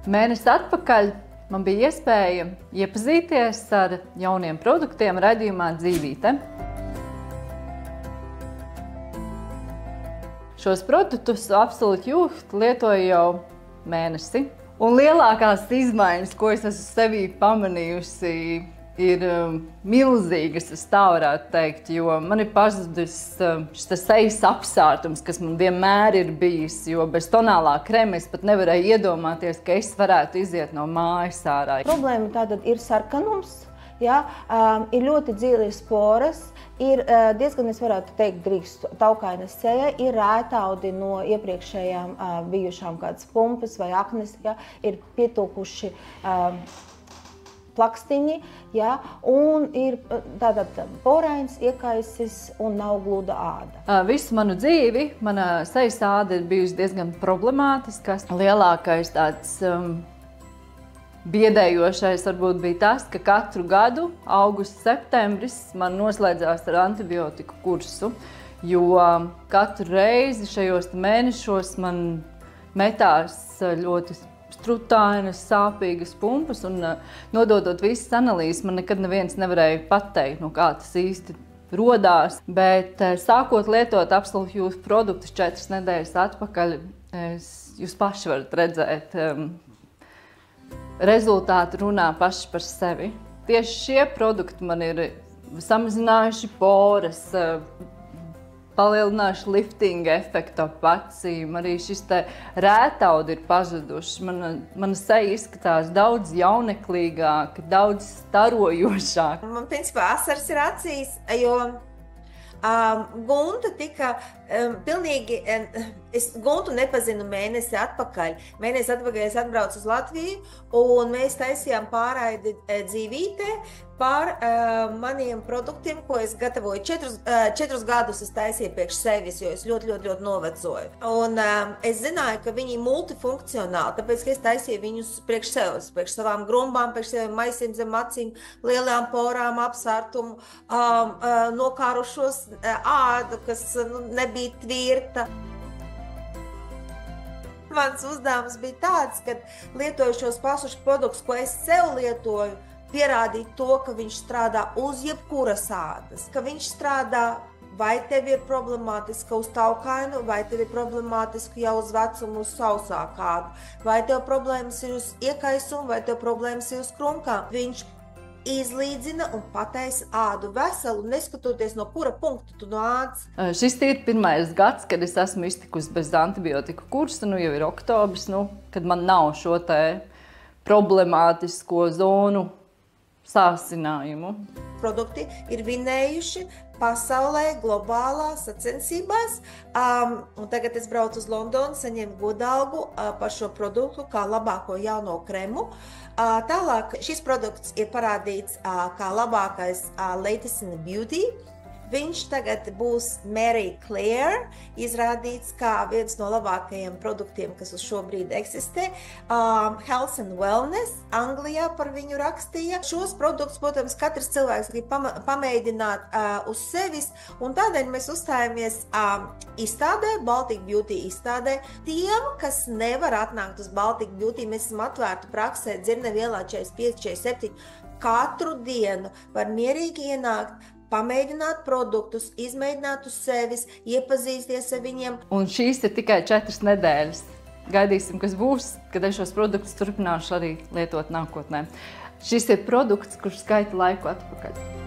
Mēnesi atpakaļ man bija iespēja iepazīties ar jauniem produktiem raidījumā Dzīvīte. Šos produktus Absolute Youth lietoju jau mēnesi. Un lielākās izmaiņas, ko es esmu sevī pamanījusi, ir milzīgas, es tā varētu teikt, jo man ir pazudis šis sejas apsārtums, kas man vienmēr ir bijis, jo bez tonālā krema es pat nevarēju iedomāties, ka es varētu iziet no mājas ārā. Problēma tātad ir sarkanums, ja, ir ļoti dziļas poras, ir diezgan, es varētu teikt, drīkst taukaina seja, ir rētaudi no iepriekšējām bijušām kādas pumpas vai aknes, ja, ir pietūkuši plakstiņi, ja, un ir tātad porains, iekaisis un nav gluda āda. Visu manu dzīvi mana sejas āda ir bijusi diezgan problemātiska. Lielākais tāds biedējošais varbūt bija tas, ka katru gadu, augusts, septembris, man noslēdzās ar antibiotiku kursu, jo katru reizi šajos mēnešos man metās ļoti strutainas, sāpīgas pumpas, un nododot visas analīzes, man nekad neviens nevarēja pateikt, no kā tas īsti rodās. Bet sākot lietot Absolute Youth produktus 4 nedēļas atpakaļ, jūs paši varat redzēt, rezultāti runā paši par sevi. Tieši šie produkti man ir samazinājuši poras, palielinājuši liftinga efektu ap acīm, arī šis te rētaudi ir pazuduši. Mana seja izskatās daudz jauneklīgāk, daudz starojošāk. Man principā asaras ir acīs, jo Gunta tika pilnīgi, es Guntu nepazinu mēnesi atpakaļ. Mēnesi atpakaļ es atbraucu uz Latviju, un mēs taisījām pārraidi Dzīvītē par maniem produktiem, ko es gatavoju. 4 gadus es taisīju priekš sevis, jo es ļoti novecoju. Un es zināju, ka viņi ir multifunkcionāli, tāpēc, ka es taisīju viņus priekš sevis, priekš savām grumbām, priekš saviem maisiem zem acīm, lielām porām, apsārtumu, nokārušos ādu, kas nebija tvirta. Mans uzdevums bija tāds, ka lietoju šos pašus produktus, ko es sev lietoju, pierādīt to, ka viņš strādā uz jebkuras ādas, ka viņš strādā, vai tev ir problemātiska uz taukainu, vai tev ir problemātiska jau uz vecumu uz sausāku ādu, vai tev problēmas ir uz iekaisumu, vai tev problēmas ir uz krunkām. Viņš izlīdzina un pataisa ādu veselu, neskatoties no kura punkta tu nāc. Šis ir pirmais gads, kad es esmu iztikusi bez antibiotiku kursa, jau ir oktobris, kad man nav šo te problemātisko zonu sāsinājumu. Produkti ir vinējuši pasaulē, globālās sacensībās, un tagad es braucu uz Londonu, saņēmu godalgu par šo produktu kā labāko jauno kremu. Tālāk šis produkts ir parādīts kā labākais latest in beauty. Viņš tagad būs Mary Claire, izrādīts kā viens no labākajiem produktiem, kas uz šo brīdi eksistē. Health and Wellness, Anglijā par viņu rakstīja. Šos produktus, protams, katrs cilvēks grib pamēģināt uz sevis, un tādēļ mēs uzstājamies izstādē, Baltic Beauty izstādē. Tiem, kas nevar atnākt uz Baltic Beauty, mēs esam atvērti praksē Dzirnevu ielā 45, 47. Katru dienu var mierīgi ienākt, pamēģināt produktus, izmēģināt uz sevis, iepazīsties ar viņiem. Un šīs ir tikai 4 nedēļas. Gaidīsim, kas būs, kad es šos produktus turpināšu arī lietot nākotnē. Šis ir produkts, kurš skaita laiku atpakaļ.